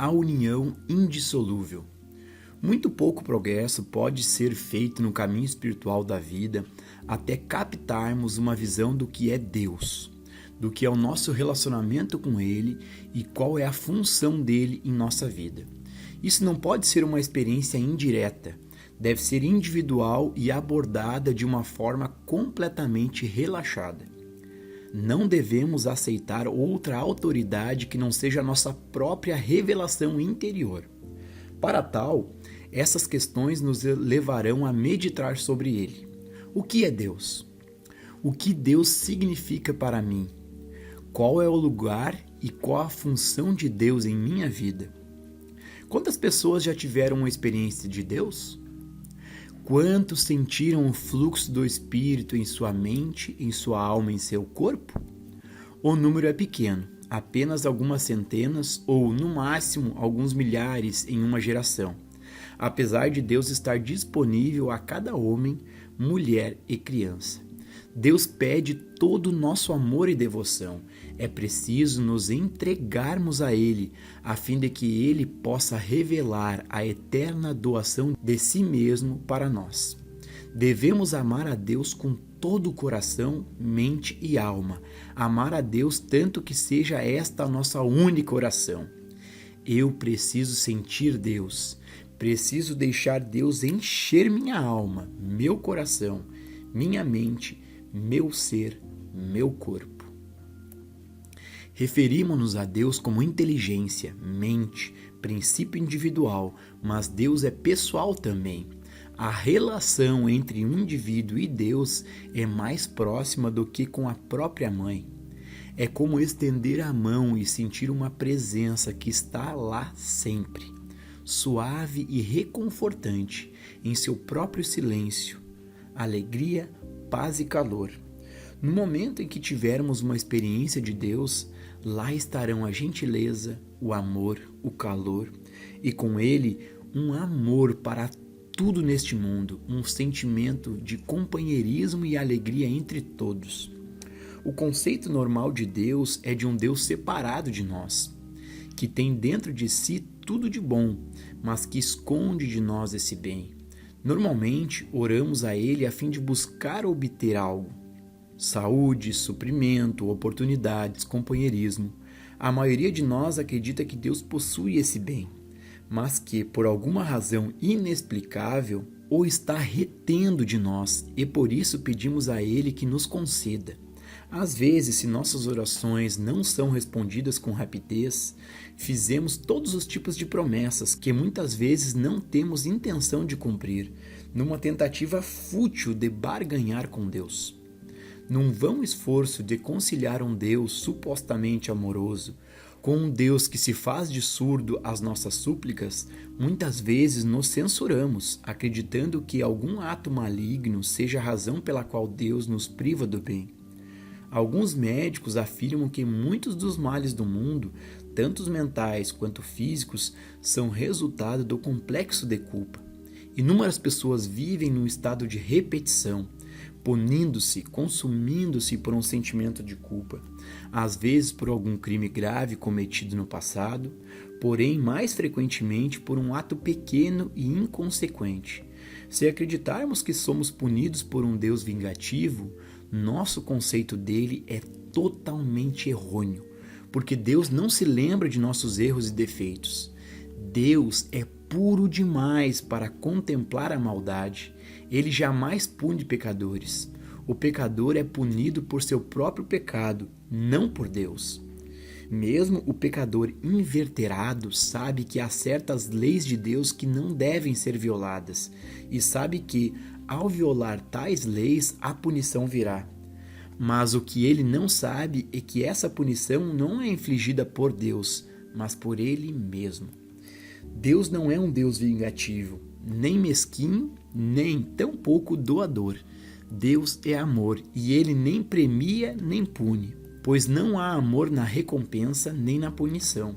a união indissolúvel. Muito pouco progresso pode ser feito no caminho espiritual da vida até captarmos uma visão do que é Deus, do que é o nosso relacionamento com Ele e qual é a função dele em nossa vida. Isso não pode ser uma experiência indireta, deve ser individual e abordada de uma forma completamente relaxada. Não devemos aceitar outra autoridade que não seja a nossa própria revelação interior. Para tal, essas questões nos levarão a meditar sobre ele. O que é Deus? O que Deus significa para mim? Qual é o lugar e qual a função de Deus em minha vida? Quantas pessoas já tiveram uma experiência de Deus? Quantos sentiram o fluxo do Espírito em sua mente, em sua alma, em seu corpo? O número é pequeno, apenas algumas centenas ou, no máximo, alguns milhares em uma geração, apesar de Deus estar disponível a cada homem, mulher e criança. Deus pede todo o nosso amor e devoção. É preciso nos entregarmos a Ele, a fim de que Ele possa revelar a eterna doação de si mesmo para nós. Devemos amar a Deus com todo o coração, mente e alma. Amar a Deus tanto que seja esta a nossa única oração. Eu preciso sentir Deus. Preciso deixar Deus encher minha alma, meu coração, minha mente, meu ser, meu corpo. Referimos-nos a Deus como inteligência, mente, princípio individual, mas Deus é pessoal também. A relação entre um indivíduo e Deus é mais próxima do que com a própria mãe. É como estender a mão e sentir uma presença que está lá sempre, suave e reconfortante, em seu próprio silêncio, alegria, paz e calor. No momento em que tivermos uma experiência de Deus, lá estarão a gentileza, o amor, o calor e com ele um amor para tudo neste mundo, um sentimento de companheirismo e alegria entre todos. O conceito normal de Deus é de um Deus separado de nós, que tem dentro de si tudo de bom, mas que esconde de nós esse bem. Normalmente, oramos a Ele a fim de buscar obter algo. Saúde, suprimento, oportunidades, companheirismo. A maioria de nós acredita que Deus possui esse bem, mas que, por alguma razão inexplicável, o está retendo de nós e por isso pedimos a Ele que nos conceda. Às vezes, se nossas orações não são respondidas com rapidez, fizemos todos os tipos de promessas que muitas vezes não temos intenção de cumprir, numa tentativa fútil de barganhar com Deus. Num vão esforço de conciliar um Deus supostamente amoroso com um Deus que se faz de surdo às nossas súplicas, muitas vezes nos censuramos, acreditando que algum ato maligno seja a razão pela qual Deus nos priva do bem. Alguns médicos afirmam que muitos dos males do mundo, tanto os mentais quanto físicos, são resultado do complexo de culpa. Inúmeras pessoas vivem num estado de repetição, punindo-se, consumindo-se por um sentimento de culpa, às vezes por algum crime grave cometido no passado, porém mais frequentemente por um ato pequeno e inconsequente. Se acreditarmos que somos punidos por um Deus vingativo, nosso conceito dele é totalmente errôneo, porque Deus não se lembra de nossos erros e defeitos. Deus é puro demais para contemplar a maldade. Ele jamais pune pecadores. O pecador é punido por seu próprio pecado, não por Deus. Mesmo o pecador inveterado sabe que há certas leis de Deus que não devem ser violadas e sabe que, ao violar tais leis, a punição virá. Mas o que ele não sabe é que essa punição não é infligida por Deus, mas por ele mesmo. Deus não é um Deus vingativo, nem mesquinho, nem tampouco doador. Deus é amor e ele nem premia nem pune, pois não há amor na recompensa nem na punição.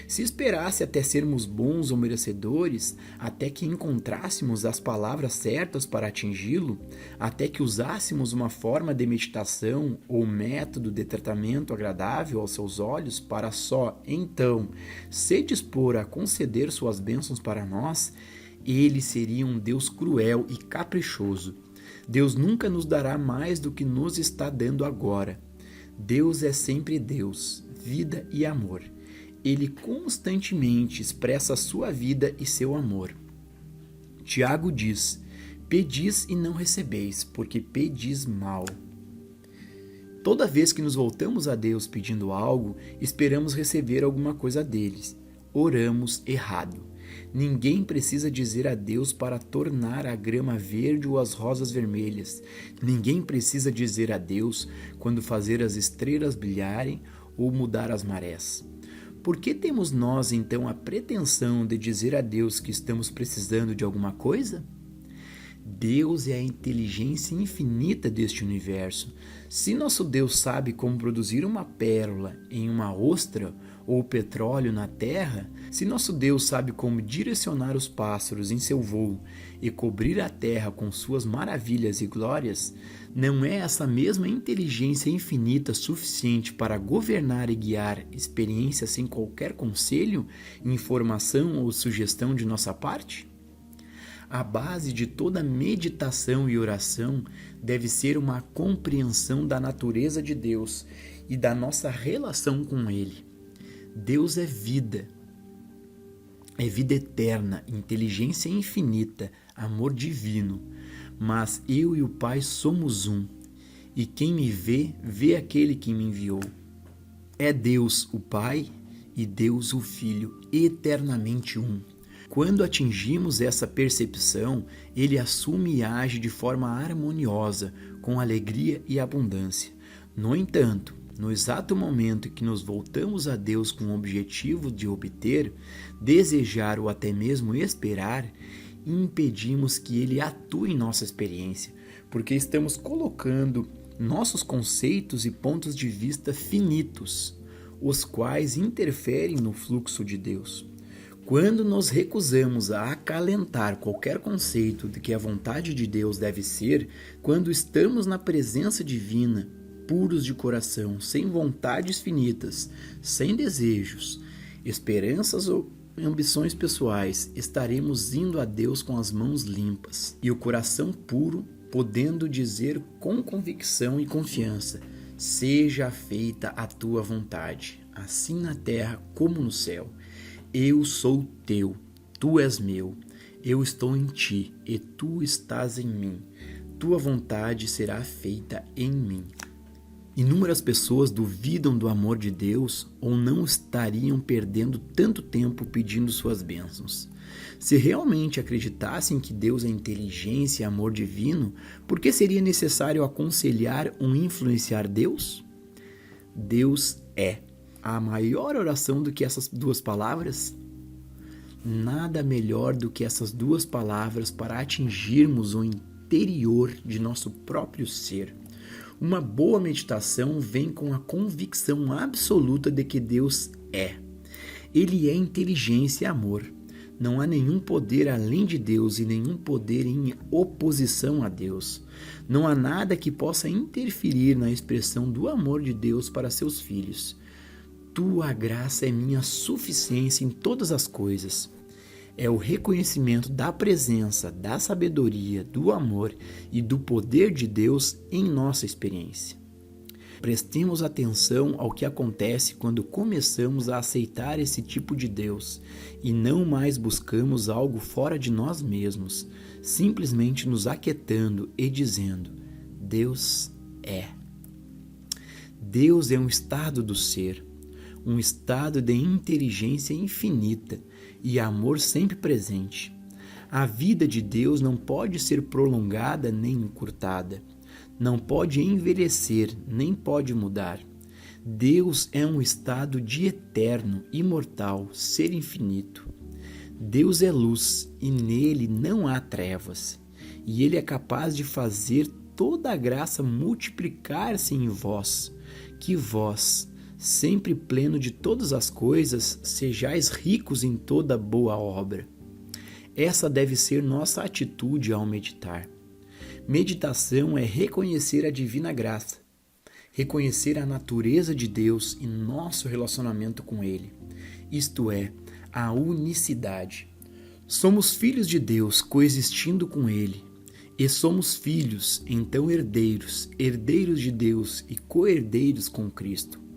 Se esperasse até sermos bons ou merecedores, até que encontrássemos as palavras certas para atingi-lo, até que usássemos uma forma de meditação ou método de tratamento agradável aos seus olhos para só, então, se dispor a conceder suas bênçãos para nós, ele seria um Deus cruel e caprichoso. Deus nunca nos dará mais do que nos está dando agora. Deus é sempre Deus, vida e amor. Ele constantemente expressa a sua vida e seu amor. Tiago diz: pedis e não recebeis, porque pedis mal. Toda vez que nos voltamos a Deus pedindo algo, esperamos receber alguma coisa deles. Oramos errado. Ninguém precisa dizer a Deus para tornar a grama verde ou as rosas vermelhas. Ninguém precisa dizer a Deus quando fazer as estrelas brilharem ou mudar as marés. Por que temos nós, então, a pretensão de dizer a Deus que estamos precisando de alguma coisa? Deus é a inteligência infinita deste universo. Se nosso Deus sabe como produzir uma pérola em uma ostra ou petróleo na terra, se nosso Deus sabe como direcionar os pássaros em seu voo e cobrir a terra com suas maravilhas e glórias, não é essa mesma inteligência infinita suficiente para governar e guiar experiências sem qualquer conselho, informação ou sugestão de nossa parte? A base de toda meditação e oração deve ser uma compreensão da natureza de Deus e da nossa relação com Ele. Deus é vida eterna, inteligência infinita, amor divino. Mas eu e o Pai somos um, e quem me vê, vê aquele que me enviou. É Deus o Pai e Deus o Filho, eternamente um. Quando atingimos essa percepção, Ele assume e age de forma harmoniosa, com alegria e abundância. No entanto, no exato momento que nos voltamos a Deus com o objetivo de obter, desejar ou até mesmo esperar, impedimos que Ele atue em nossa experiência, porque estamos colocando nossos conceitos e pontos de vista finitos, os quais interferem no fluxo de Deus. Quando nos recusamos a acalentar qualquer conceito de que a vontade de Deus deve ser, quando estamos na presença divina, puros de coração, sem vontades finitas, sem desejos, esperanças ou ambições pessoais, estaremos indo a Deus com as mãos limpas e o coração puro, podendo dizer com convicção e confiança: seja feita a tua vontade, assim na terra como no céu. Eu sou teu, tu és meu, eu estou em ti e tu estás em mim. Tua vontade será feita em mim. Inúmeras pessoas duvidam do amor de Deus ou não estariam perdendo tanto tempo pedindo suas bênçãos. Se realmente acreditassem que Deus é inteligência e amor divino, por que seria necessário aconselhar ou influenciar Deus? Deus é. A maior oração do que essas duas palavras? Nada melhor do que essas duas palavras para atingirmos o interior de nosso próprio ser. Uma boa meditação vem com a convicção absoluta de que Deus é. Ele é inteligência e amor. Não há nenhum poder além de Deus e nenhum poder em oposição a Deus. Não há nada que possa interferir na expressão do amor de Deus para seus filhos. Tua graça é minha suficiência em todas as coisas. É o reconhecimento da presença, da sabedoria, do amor e do poder de Deus em nossa experiência. Prestemos atenção ao que acontece quando começamos a aceitar esse tipo de Deus e não mais buscamos algo fora de nós mesmos, simplesmente nos aquietando e dizendo: Deus é. Deus é um estado do ser, um estado de inteligência infinita e amor sempre presente. A vida de Deus não pode ser prolongada nem encurtada, não pode envelhecer, nem pode mudar. Deus é um estado de eterno, imortal, ser infinito. Deus é luz e nele não há trevas, e ele é capaz de fazer toda a graça multiplicar-se em vós, que vós, sempre pleno de todas as coisas, sejais ricos em toda boa obra. Essa deve ser nossa atitude ao meditar. Meditação é reconhecer a divina graça, reconhecer a natureza de Deus e nosso relacionamento com Ele, isto é, a unicidade. Somos filhos de Deus coexistindo com Ele, e somos filhos, então herdeiros, herdeiros de Deus e co-herdeiros com Cristo.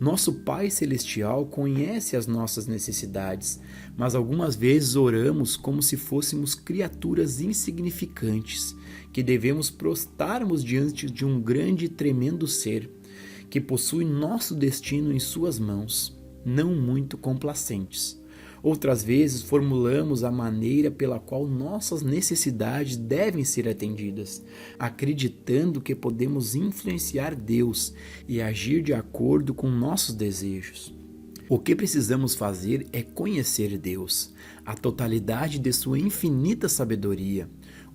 Nosso Pai Celestial conhece as nossas necessidades, mas algumas vezes oramos como se fôssemos criaturas insignificantes, que devemos prostarmos diante de um grande e tremendo ser, que possui nosso destino em suas mãos, não muito complacentes. Outras vezes formulamos a maneira pela qual nossas necessidades devem ser atendidas, acreditando que podemos influenciar Deus e agir de acordo com nossos desejos. O que precisamos fazer é conhecer Deus, a totalidade de sua infinita sabedoria,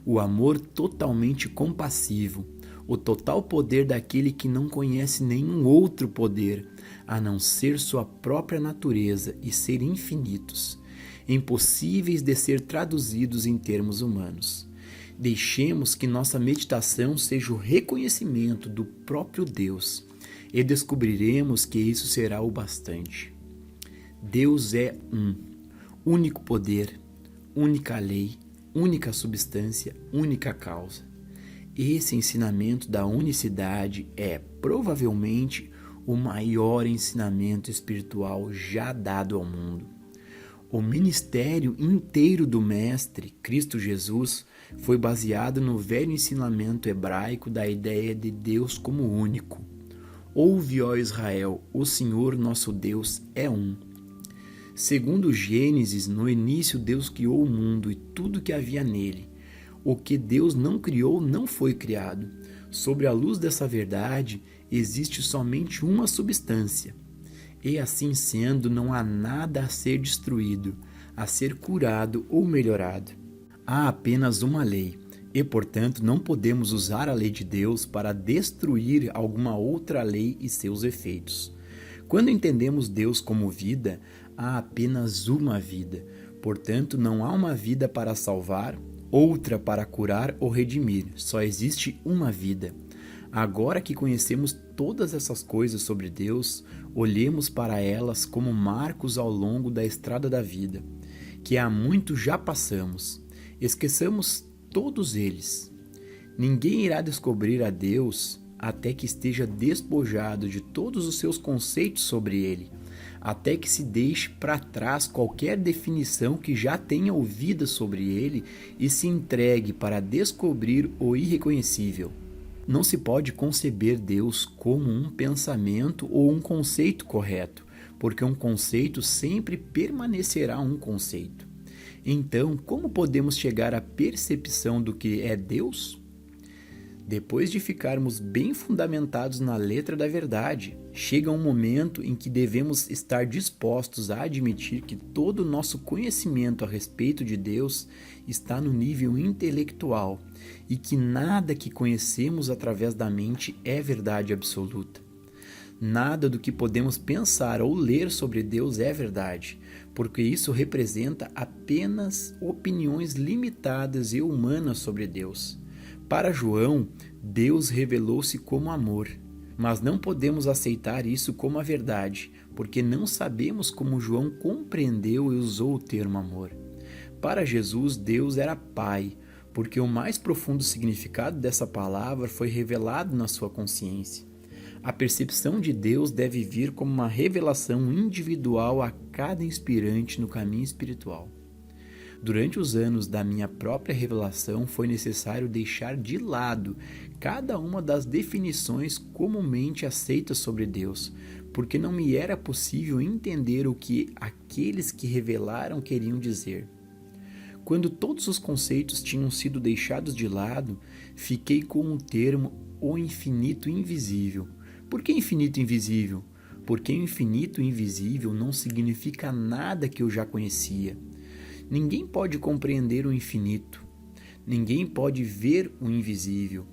o amor totalmente compassivo, o total poder daquele que não conhece nenhum outro poder, a não ser sua própria natureza e ser infinitos, impossíveis de ser traduzidos em termos humanos. Deixemos que nossa meditação seja o reconhecimento do próprio Deus e descobriremos que isso será o bastante. Deus é único poder, única lei, única substância, única causa. Esse ensinamento da unicidade é, provavelmente, o maior ensinamento espiritual já dado ao mundo. O ministério inteiro do Mestre, Cristo Jesus, foi baseado no velho ensinamento hebraico da ideia de Deus como único. Ouve, ó Israel, o Senhor nosso Deus é um. Segundo Gênesis, no início Deus criou o mundo e tudo que havia nele. O que Deus não criou não foi criado. Sobre a luz dessa verdade, existe somente uma substância. E assim sendo, não há nada a ser destruído, a ser curado ou melhorado. Há apenas uma lei, e portanto não podemos usar a lei de Deus para destruir alguma outra lei e seus efeitos. Quando entendemos Deus como vida, há apenas uma vida, portanto não há uma vida para salvar, outra para curar ou redimir, só existe uma vida. Agora que conhecemos todas essas coisas sobre Deus, olhemos para elas como marcos ao longo da estrada da vida, que há muito já passamos. Esqueçamos todos eles. Ninguém irá descobrir a Deus até que esteja despojado de todos os seus conceitos sobre Ele, até que se deixe para trás qualquer definição que já tenha ouvida sobre Ele e se entregue para descobrir o irreconhecível. Não se pode conceber Deus como um pensamento ou um conceito correto, porque um conceito sempre permanecerá um conceito. Então, como podemos chegar à percepção do que é Deus? Depois de ficarmos bem fundamentados na letra da verdade, chega um momento em que devemos estar dispostos a admitir que todo o nosso conhecimento a respeito de Deus está no nível intelectual e que nada que conhecemos através da mente é verdade absoluta. Nada do que podemos pensar ou ler sobre Deus é verdade, porque isso representa apenas opiniões limitadas e humanas sobre Deus. Para João, Deus revelou-se como amor, mas não podemos aceitar isso como a verdade, porque não sabemos como João compreendeu e usou o termo amor. Para Jesus, Deus era Pai, porque o mais profundo significado dessa palavra foi revelado na sua consciência. A percepção de Deus deve vir como uma revelação individual a cada inspirante no caminho espiritual. Durante os anos da minha própria revelação, foi necessário deixar de lado cada uma das definições comumente aceitas sobre Deus, porque não me era possível entender o que aqueles que revelaram queriam dizer. Quando todos os conceitos tinham sido deixados de lado, fiquei com o termo o infinito invisível. Por que infinito invisível? Porque o infinito invisível não significa nada que eu já conhecia. Ninguém pode compreender o infinito. Ninguém pode ver o invisível.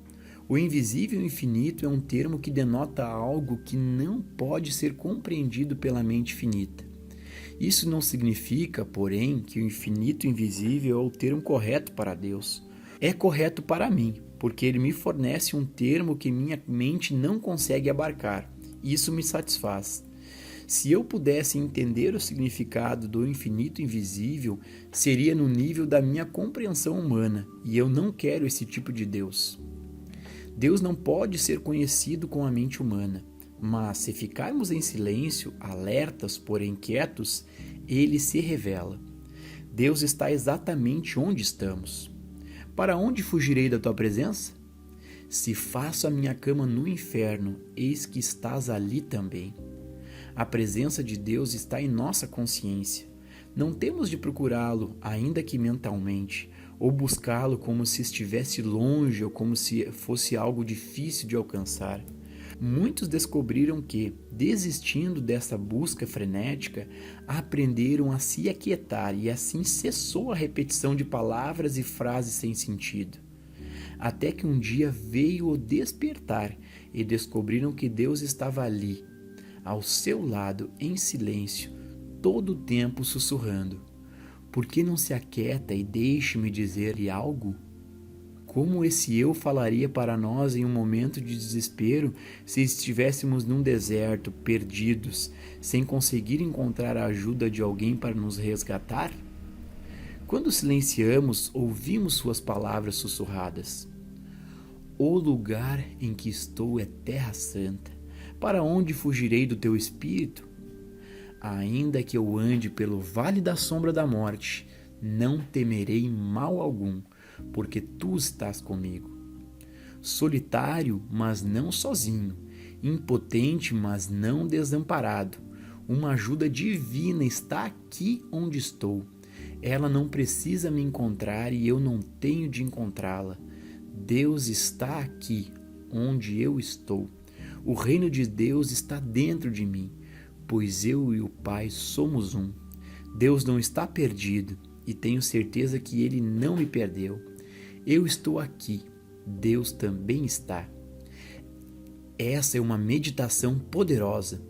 O invisível e infinito é um termo que denota algo que não pode ser compreendido pela mente finita. Isso não significa, porém, que o infinito e invisível é o termo correto para Deus. É correto para mim, porque ele me fornece um termo que minha mente não consegue abarcar. Isso me satisfaz. Se eu pudesse entender o significado do infinito invisível, seria no nível da minha compreensão humana, e eu não quero esse tipo de Deus. Deus não pode ser conhecido com a mente humana, mas se ficarmos em silêncio, alertas, porém quietos, ele se revela. Deus está exatamente onde estamos. Para onde fugirei da tua presença? Se faço a minha cama no inferno, eis que estás ali também. A presença de Deus está em nossa consciência. Não temos de procurá-lo, ainda que mentalmente, ou buscá-lo como se estivesse longe ou como se fosse algo difícil de alcançar. Muitos descobriram que, desistindo dessa busca frenética, aprenderam a se aquietar e assim cessou a repetição de palavras e frases sem sentido. Até que um dia veio o despertar e descobriram que Deus estava ali, ao seu lado, em silêncio, todo o tempo sussurrando. Por que não se aquieta e deixe-me dizer-lhe algo? Como esse eu falaria para nós em um momento de desespero se estivéssemos num deserto, perdidos, sem conseguir encontrar a ajuda de alguém para nos resgatar? Quando silenciamos, ouvimos suas palavras sussurradas. O lugar em que estou é terra santa. Para onde fugirei do teu espírito? Ainda que eu ande pelo vale da sombra da morte, não temerei mal algum, porque tu estás comigo. Solitário, mas não sozinho, impotente, mas não desamparado, uma ajuda divina está aqui onde estou. Ela não precisa me encontrar e eu não tenho de encontrá-la. Deus está aqui onde eu estou. O reino de Deus está dentro de mim, pois eu e o Pai somos um. Deus não está perdido e tenho certeza que Ele não me perdeu. Eu estou aqui, Deus também está. Essa é uma meditação poderosa.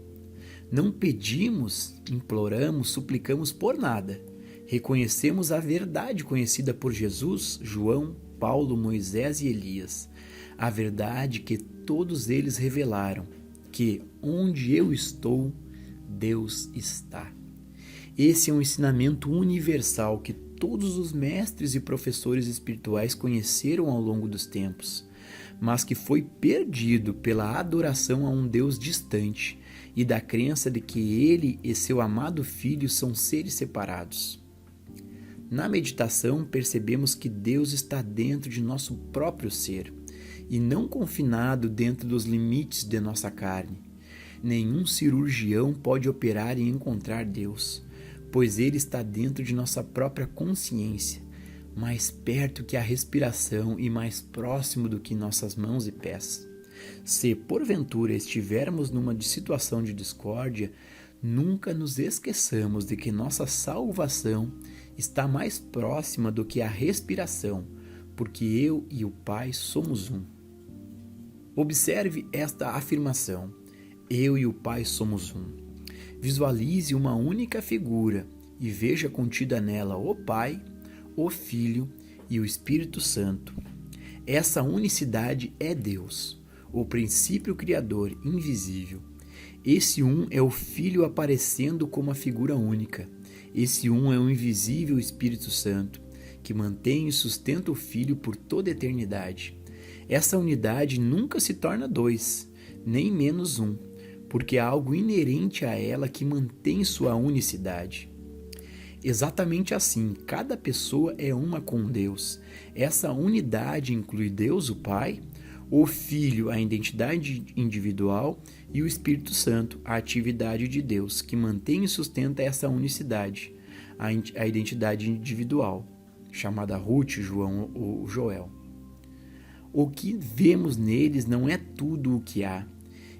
Não pedimos, imploramos, suplicamos por nada. Reconhecemos a verdade conhecida por Jesus, João, Paulo, Moisés e Elias. A verdade que todos eles revelaram, que onde eu estou, Deus está. Esse é um ensinamento universal que todos os mestres e professores espirituais conheceram ao longo dos tempos, mas que foi perdido pela adoração a um Deus distante e da crença de que ele e seu amado Filho são seres separados. Na meditação, percebemos que Deus está dentro de nosso próprio ser e não confinado dentro dos limites de nossa carne. Nenhum cirurgião pode operar e encontrar Deus, pois Ele está dentro de nossa própria consciência, mais perto que a respiração e mais próximo do que nossas mãos e pés. Se, porventura, estivermos numa situação de discórdia, nunca nos esqueçamos de que nossa salvação está mais próxima do que a respiração, porque eu e o Pai somos um. Observe esta afirmação: eu e o Pai somos um. Visualize uma única figura e veja contida nela o Pai, o Filho e o Espírito Santo. Essa unicidade é Deus, o princípio criador invisível. Esse um é o Filho aparecendo como a figura única. Esse um é o invisível Espírito Santo, que mantém e sustenta o Filho por toda a eternidade. Essa unidade nunca se torna dois, nem menos um, porque há algo inerente a ela que mantém sua unicidade. Exatamente assim, cada pessoa é uma com Deus. Essa unidade inclui Deus, o Pai, o Filho, a identidade individual, e o Espírito Santo, a atividade de Deus, que mantém e sustenta essa unicidade, a identidade individual, chamada Ruth, João ou Joel. O que vemos neles não é tudo o que há.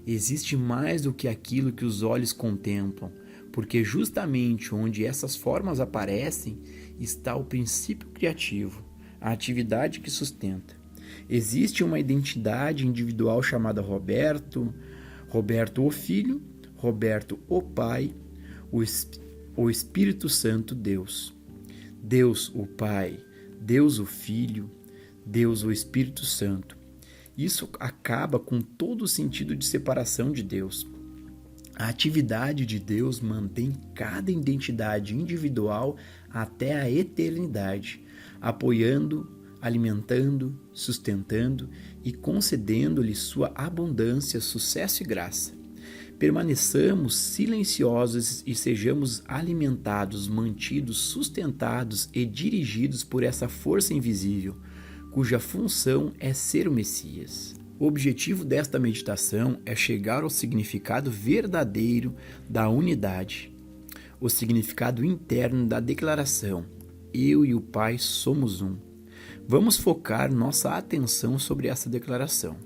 Existe mais do que aquilo que os olhos contemplam, porque justamente onde essas formas aparecem está o princípio criativo, a atividade que sustenta. Existe uma identidade individual chamada Roberto, Roberto o Filho, Roberto o Pai, o Espírito Santo Deus. Deus o Pai, Deus o Filho, Deus o Espírito Santo. Isso acaba com todo o sentido de separação de Deus. A atividade de Deus mantém cada identidade individual até a eternidade, apoiando, alimentando, sustentando e concedendo-lhe sua abundância, sucesso e graça. Permaneçamos silenciosos e sejamos alimentados, mantidos, sustentados e dirigidos por essa força invisível, cuja função é ser o Messias. O objetivo desta meditação é chegar ao significado verdadeiro da unidade, o significado interno da declaração: eu e o Pai somos um. Vamos focar nossa atenção sobre essa declaração.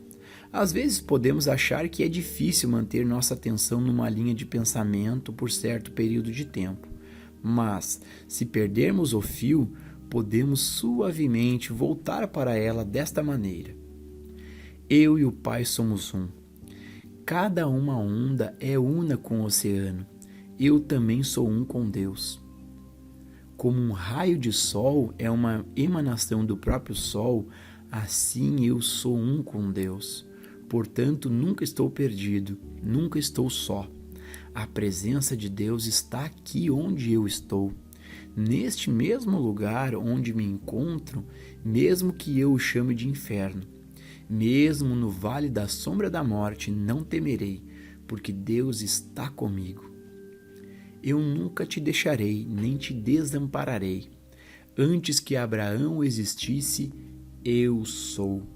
Às vezes podemos achar que é difícil manter nossa atenção numa linha de pensamento por certo período de tempo, mas se perdermos o fio, podemos suavemente voltar para ela desta maneira: eu e o Pai somos um. Cada uma onda é una com o oceano. Eu também sou um com Deus. Como um raio de sol é uma emanação do próprio sol, assim eu sou um com Deus. Portanto, nunca estou perdido, nunca estou só. A presença de Deus está aqui onde eu estou. Neste mesmo lugar onde me encontro, mesmo que eu o chame de inferno. Mesmo no vale da sombra da morte, não temerei, porque Deus está comigo. Eu nunca te deixarei, nem te desampararei. Antes que Abraão existisse, eu sou.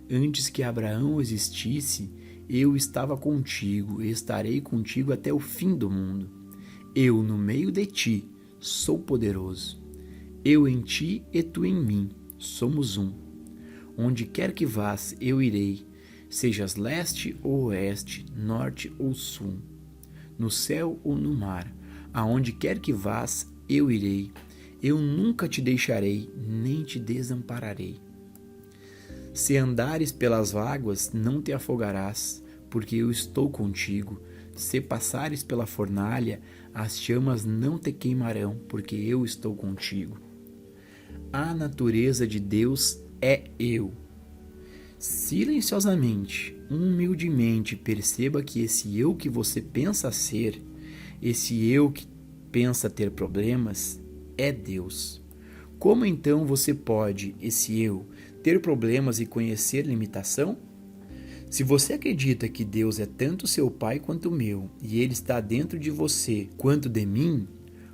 Antes que Abraão existisse, eu estava contigo e estarei contigo até o fim do mundo. Eu, no meio de ti, sou poderoso. Eu em ti e tu em mim, somos um. Onde quer que vás, eu irei, sejas leste ou oeste, norte ou sul, no céu ou no mar, aonde quer que vás, eu irei. Eu nunca te deixarei, nem te desampararei. Se andares pelas águas, não te afogarás, porque eu estou contigo. Se passares pela fornalha, as chamas não te queimarão, porque eu estou contigo. A natureza de Deus é eu. Silenciosamente, humildemente, perceba que esse eu que você pensa ser, esse eu que pensa ter problemas, é Deus. Como então você pode, esse eu, ter problemas e conhecer limitação? Se você acredita que Deus é tanto seu Pai quanto meu, e Ele está dentro de você quanto de mim,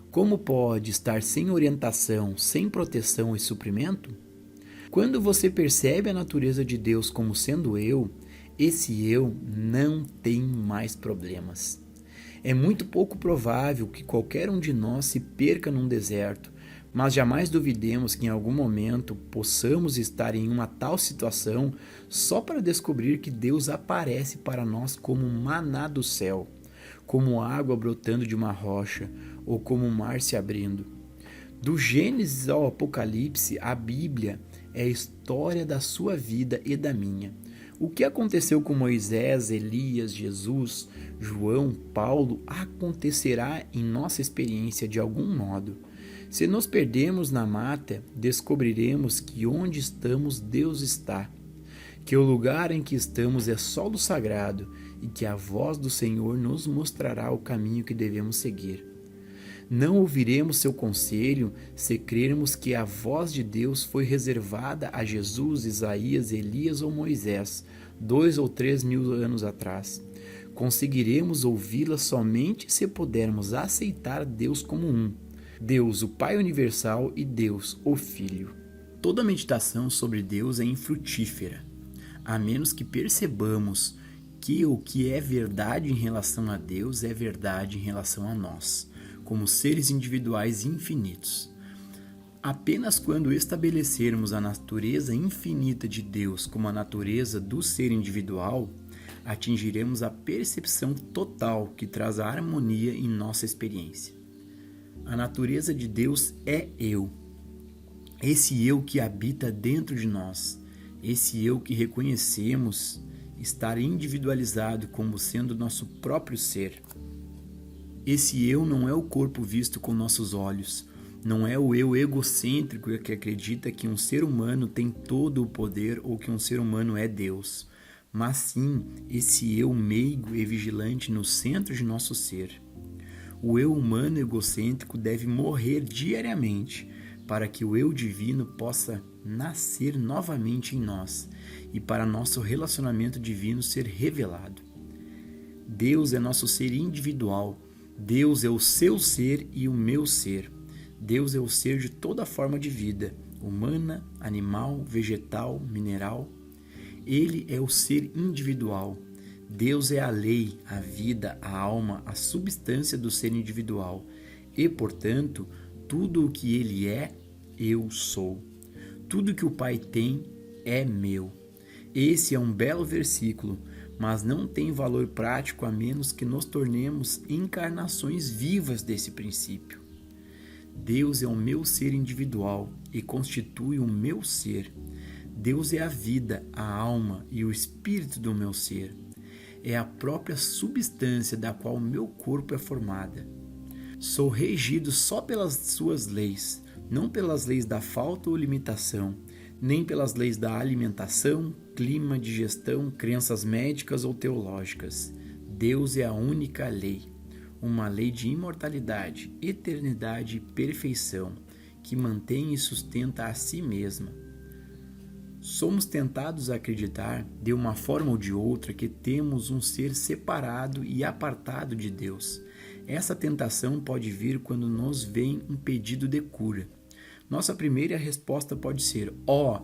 como pode estar sem orientação, sem proteção e suprimento? Quando você percebe a natureza de Deus como sendo eu, esse eu não tem mais problemas. É muito pouco provável que qualquer um de nós se perca num deserto, mas jamais duvidemos que em algum momento possamos estar em uma tal situação só para descobrir que Deus aparece para nós como um maná do céu, como água brotando de uma rocha ou como um mar se abrindo. Do Gênesis ao Apocalipse, a Bíblia é a história da sua vida e da minha. O que aconteceu com Moisés, Elias, Jesus, João, Paulo, acontecerá em nossa experiência de algum modo. Se nos perdermos na mata, descobriremos que onde estamos, Deus está, que o lugar em que estamos é solo sagrado e que a voz do Senhor nos mostrará o caminho que devemos seguir. Não ouviremos seu conselho se crermos que a voz de Deus foi reservada a Jesus, Isaías, Elias ou Moisés, 2 ou 3 mil anos atrás. Conseguiremos ouvi-la somente se pudermos aceitar Deus como um. Deus, o Pai Universal, e Deus, o Filho. Toda meditação sobre Deus é infrutífera, a menos que percebamos que o que é verdade em relação a Deus é verdade em relação a nós, como seres individuais infinitos. Apenas quando estabelecermos a natureza infinita de Deus como a natureza do ser individual, atingiremos a percepção total que traz a harmonia em nossa experiência. A natureza de Deus é eu. Esse eu que habita dentro de nós. Esse eu que reconhecemos estar individualizado como sendo nosso próprio ser. Esse eu não é o corpo visto com nossos olhos, não é o eu egocêntrico que acredita que um ser humano tem todo o poder ou que um ser humano é Deus, mas sim esse eu meigo e vigilante no centro de nosso ser. O eu humano egocêntrico deve morrer diariamente para que o eu divino possa nascer novamente em nós e para nosso relacionamento divino ser revelado. Deus é nosso ser individual, Deus é o seu ser e o meu ser. Deus é o ser de toda forma de vida, humana, animal, vegetal, mineral. Ele é o ser individual. Deus é a lei, a vida, a alma, a substância do ser individual. E, portanto, tudo o que ele é, eu sou. Tudo que o Pai tem é meu. Esse é um belo versículo, mas não tem valor prático a menos que nos tornemos encarnações vivas desse princípio. Deus é o meu ser individual e constitui o meu ser. Deus é a vida, a alma e o espírito do meu ser. É a própria substância da qual o meu corpo é formada. Sou regido só pelas suas leis, não pelas leis da falta ou limitação, nem pelas leis da alimentação, clima, digestão, crenças médicas ou teológicas. Deus é a única lei, uma lei de imortalidade, eternidade e perfeição, que mantém e sustenta a si mesma. Somos tentados a acreditar, de uma forma ou de outra, que temos um ser separado e apartado de Deus. Essa tentação pode vir quando nos vem um pedido de cura. Nossa primeira resposta pode ser: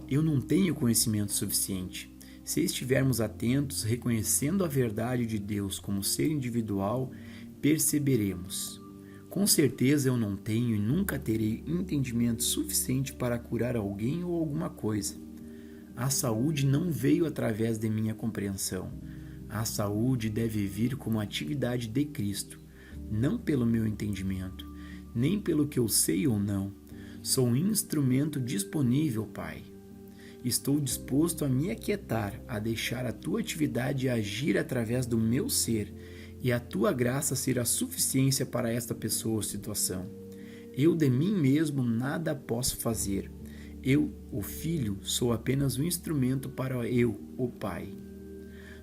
eu não tenho conhecimento suficiente. Se estivermos atentos, reconhecendo a verdade de Deus como ser individual, perceberemos. Com certeza eu não tenho e nunca terei entendimento suficiente para curar alguém ou alguma coisa. A saúde não veio através de minha compreensão. A saúde deve vir como atividade de Cristo, não pelo meu entendimento, nem pelo que eu sei ou não. Sou um instrumento disponível, Pai. Estou disposto a me aquietar, a deixar a Tua atividade agir através do meu ser e a Tua graça ser a suficiência para esta pessoa ou situação. Eu de mim mesmo nada posso fazer. Eu, o Filho, sou apenas um instrumento para eu, o Pai.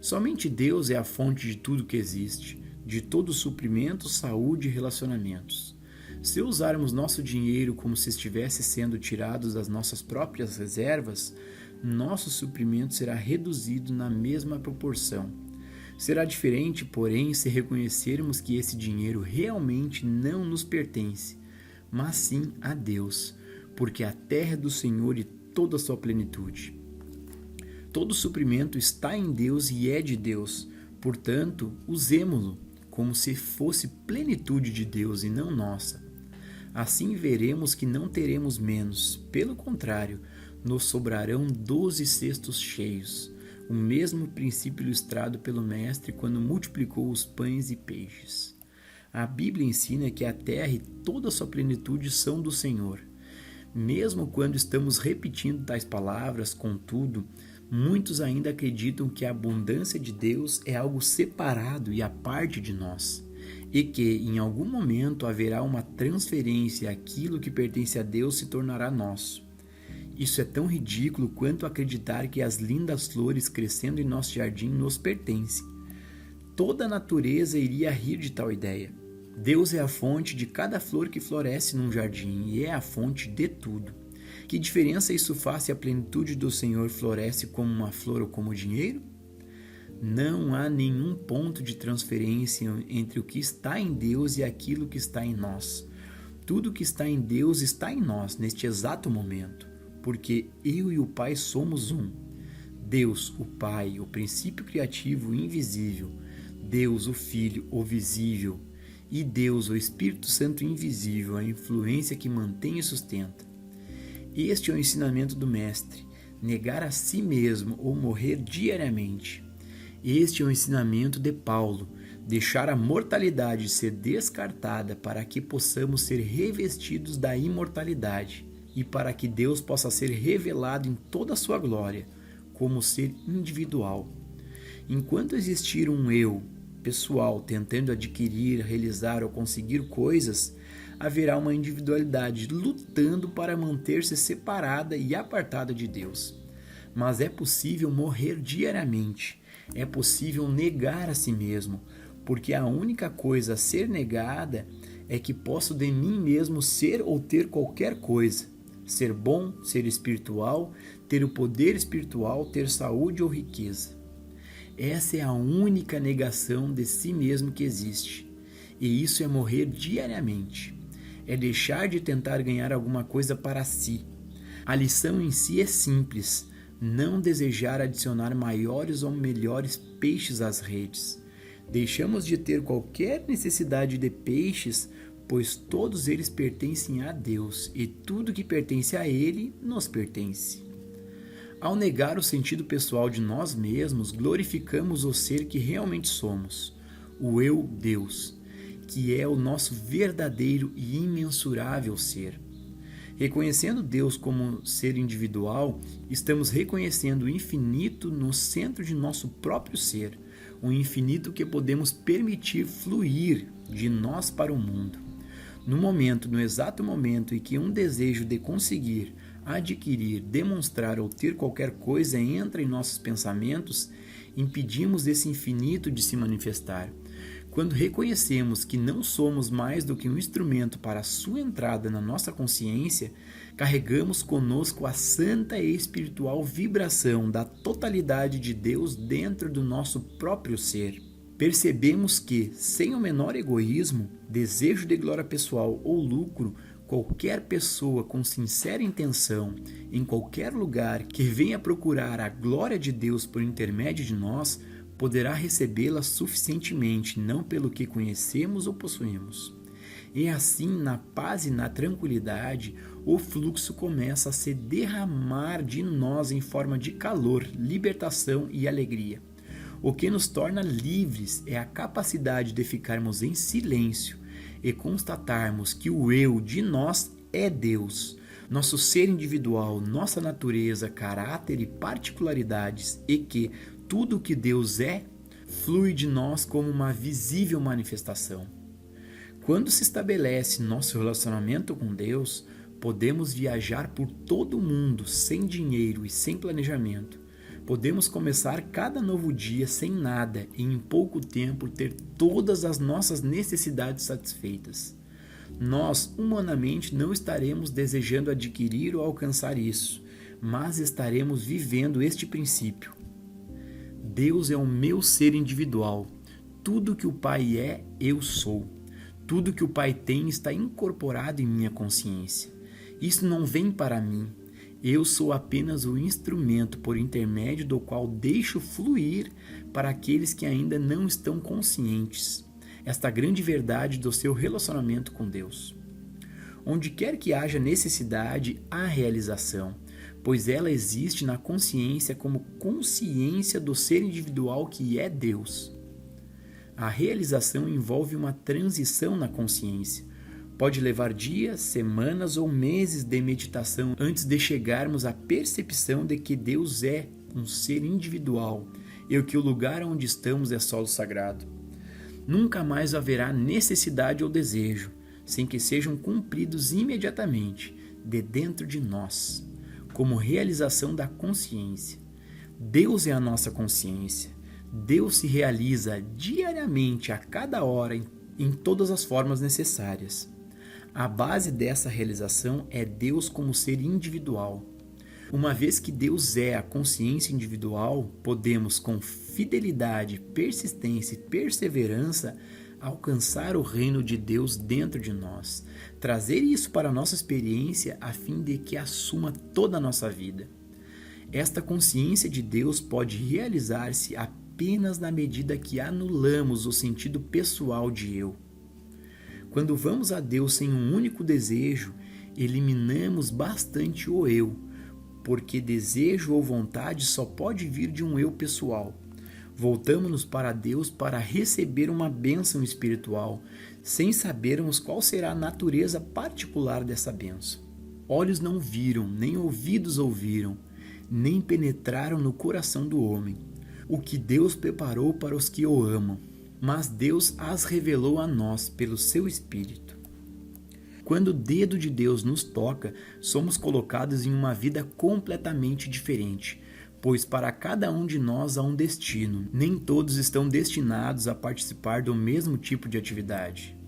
Somente Deus é a fonte de tudo que existe, de todo suprimento, saúde e relacionamentos. Se usarmos nosso dinheiro como se estivesse sendo tirado das nossas próprias reservas, nosso suprimento será reduzido na mesma proporção. Será diferente, porém, se reconhecermos que esse dinheiro realmente não nos pertence, mas sim a Deus, porque a terra é do Senhor e toda a sua plenitude. Todo suprimento está em Deus e é de Deus, portanto, usemo-lo como se fosse plenitude de Deus e não nossa. Assim veremos que não teremos menos, pelo contrário, nos sobrarão 12 cestos cheios, o mesmo princípio ilustrado pelo Mestre quando multiplicou os pães e peixes. A Bíblia ensina que a terra e toda a sua plenitude são do Senhor. Mesmo quando estamos repetindo tais palavras, contudo, muitos ainda acreditam que a abundância de Deus é algo separado e à parte de nós, e que em algum momento haverá uma transferência e aquilo que pertence a Deus se tornará nosso. Isso é tão ridículo quanto acreditar que as lindas flores crescendo em nosso jardim nos pertencem. Toda a natureza iria rir de tal ideia. Deus é a fonte de cada flor que floresce num jardim e é a fonte de tudo. Que diferença isso faz se a plenitude do Senhor floresce como uma flor ou como dinheiro? Não há nenhum ponto de transferência entre o que está em Deus e aquilo que está em nós. Tudo que está em Deus está em nós neste exato momento, porque eu e o Pai somos um. Deus, o Pai, o princípio criativo invisível, Deus, o Filho, o visível, e Deus, o Espírito Santo invisível, a influência que mantém e sustenta. Este é o ensinamento do Mestre, negar a si mesmo ou morrer diariamente. Este é o ensinamento de Paulo, deixar a mortalidade ser descartada para que possamos ser revestidos da imortalidade e para que Deus possa ser revelado em toda a sua glória, como ser individual. Enquanto existir um eu pessoal tentando adquirir, realizar ou conseguir coisas, haverá uma individualidade lutando para manter-se separada e apartada de Deus. Mas é possível morrer diariamente, é possível negar a si mesmo, porque a única coisa a ser negada é que posso de mim mesmo ser ou ter qualquer coisa. Ser bom, ser espiritual, ter o poder espiritual, ter saúde ou riqueza. Essa é a única negação de si mesmo que existe. E isso é morrer diariamente. É deixar de tentar ganhar alguma coisa para si. A lição em si é simples: não desejar adicionar maiores ou melhores peixes às redes. Deixamos de ter qualquer necessidade de peixes, pois todos eles pertencem a Deus e tudo que pertence a Ele nos pertence. Ao negar o sentido pessoal de nós mesmos, glorificamos o ser que realmente somos, o Eu Deus, que é o nosso verdadeiro e imensurável ser. Reconhecendo Deus como ser individual, estamos reconhecendo o infinito no centro de nosso próprio ser, o infinito que podemos permitir fluir de nós para o mundo. No exato momento em que um desejo de conseguir, adquirir, demonstrar ou ter qualquer coisa entra em nossos pensamentos, impedimos esse infinito de se manifestar. Quando reconhecemos que não somos mais do que um instrumento para a sua entrada na nossa consciência, carregamos conosco a santa e espiritual vibração da totalidade de Deus dentro do nosso próprio ser. Percebemos que, sem o menor egoísmo, desejo de glória pessoal ou lucro, qualquer pessoa com sincera intenção, em qualquer lugar que venha procurar a glória de Deus por intermédio de nós, poderá recebê-la suficientemente, não pelo que conhecemos ou possuímos. E assim, na paz e na tranquilidade, o fluxo começa a se derramar de nós em forma de calor, libertação e alegria. O que nos torna livres é a capacidade de ficarmos em silêncio e constatarmos que o eu de nós é Deus, nosso ser individual, nossa natureza, caráter e particularidades, e que tudo o que Deus é flui de nós como uma visível manifestação. Quando se estabelece nosso relacionamento com Deus, podemos viajar por todo o mundo sem dinheiro e sem planejamento. Podemos começar cada novo dia sem nada e em pouco tempo ter todas as nossas necessidades satisfeitas. Nós, humanamente, não estaremos desejando adquirir ou alcançar isso, mas estaremos vivendo este princípio. Deus é o meu ser individual. Tudo que o Pai é, eu sou. Tudo que o Pai tem está incorporado em minha consciência. Isso não vem para mim. Eu sou apenas o instrumento por intermédio do qual deixo fluir para aqueles que ainda não estão conscientes esta grande verdade do seu relacionamento com Deus. Onde quer que haja necessidade, há realização, pois ela existe na consciência como consciência do ser individual que é Deus. A realização envolve uma transição na consciência. Pode levar dias, semanas ou meses de meditação antes de chegarmos à percepção de que Deus é um ser individual e que o lugar onde estamos é solo sagrado. Nunca mais haverá necessidade ou desejo, sem que sejam cumpridos imediatamente, de dentro de nós, como realização da consciência. Deus é a nossa consciência. Deus se realiza diariamente, a cada hora, em todas as formas necessárias. A base dessa realização é Deus como ser individual. Uma vez que Deus é a consciência individual, podemos, com fidelidade, persistência e perseverança, alcançar o reino de Deus dentro de nós, trazer isso para a nossa experiência a fim de que assuma toda a nossa vida. Esta consciência de Deus pode realizar-se apenas na medida que anulamos o sentido pessoal de eu. Quando vamos a Deus sem um único desejo, eliminamos bastante o eu, porque desejo ou vontade só pode vir de um eu pessoal. Voltamos-nos para Deus para receber uma bênção espiritual, sem sabermos qual será a natureza particular dessa bênção. Olhos não viram, nem ouvidos ouviram, nem penetraram no coração do homem, o que Deus preparou para os que o amam, mas Deus as revelou a nós pelo seu Espírito. Quando o dedo de Deus nos toca, somos colocados em uma vida completamente diferente, pois para cada um de nós há um destino. Nem todos estão destinados a participar do mesmo tipo de atividade.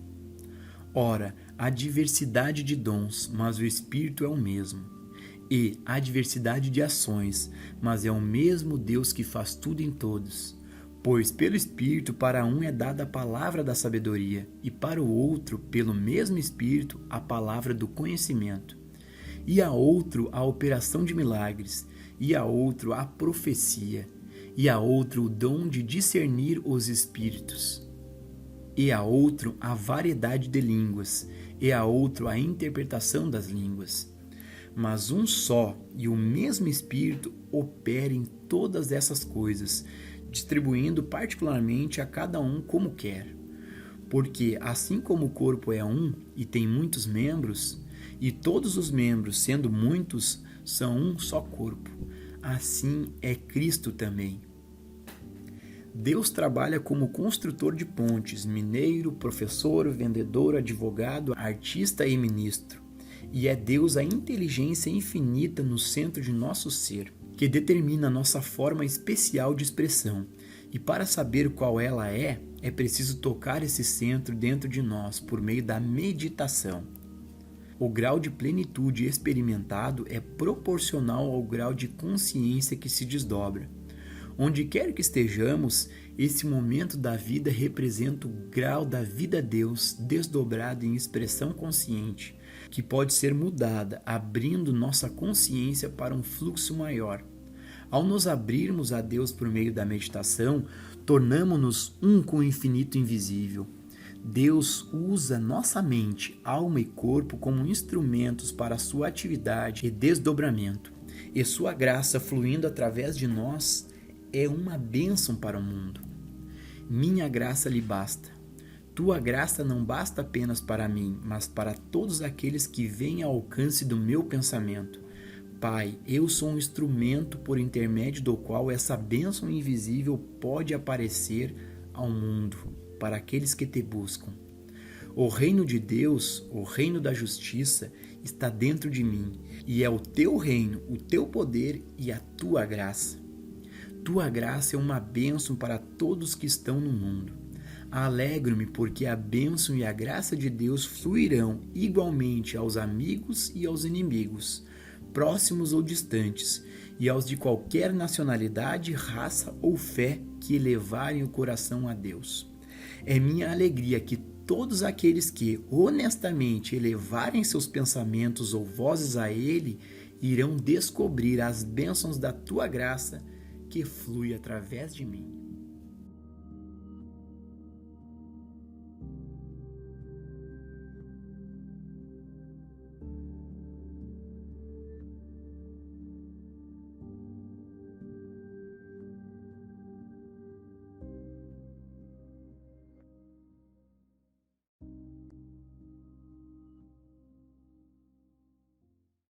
Ora, há diversidade de dons, mas o Espírito é o mesmo. E há diversidade de ações, mas é o mesmo Deus que faz tudo em todos. Pois pelo Espírito para um é dada a palavra da sabedoria, e para o outro, pelo mesmo Espírito, a palavra do conhecimento. E a outro a operação de milagres, e a outro a profecia, e a outro o dom de discernir os espíritos, e a outro a variedade de línguas, e a outro a interpretação das línguas. Mas um só e o mesmo Espírito opera em todas essas coisas, distribuindo particularmente a cada um como quer. Porque assim como o corpo é um e tem muitos membros, e todos os membros, sendo muitos, são um só corpo, assim é Cristo também. Deus trabalha como construtor de pontes, mineiro, professor, vendedor, advogado, artista e ministro. E é Deus a inteligência infinita no centro de nosso ser, que determina nossa forma especial de expressão. E para saber qual ela é preciso tocar esse centro dentro de nós por meio da meditação. O grau de plenitude experimentado é proporcional ao grau de consciência que se desdobra. Onde quer que estejamos, esse momento da vida representa o grau da vida a Deus desdobrado em expressão consciente, que pode ser mudada, abrindo nossa consciência para um fluxo maior. Ao nos abrirmos a Deus por meio da meditação, tornamo-nos um com o infinito invisível. Deus usa nossa mente, alma e corpo como instrumentos para a sua atividade e desdobramento, e sua graça fluindo através de nós é uma bênção para o mundo. Minha graça lhe basta. Tua graça não basta apenas para mim, mas para todos aqueles que vêm ao alcance do meu pensamento. Pai, eu sou um instrumento por intermédio do qual essa bênção invisível pode aparecer ao mundo, para aqueles que te buscam. O reino de Deus, o reino da justiça, está dentro de mim, e é o teu reino, o teu poder e a tua graça. Tua graça é uma bênção para todos que estão no mundo. Alegro-me porque a bênção e a graça de Deus fluirão igualmente aos amigos e aos inimigos, próximos ou distantes, e aos de qualquer nacionalidade, raça ou fé que elevarem o coração a Deus. É minha alegria que todos aqueles que honestamente elevarem seus pensamentos ou vozes a Ele irão descobrir as bênçãos da tua graça que flui através de mim.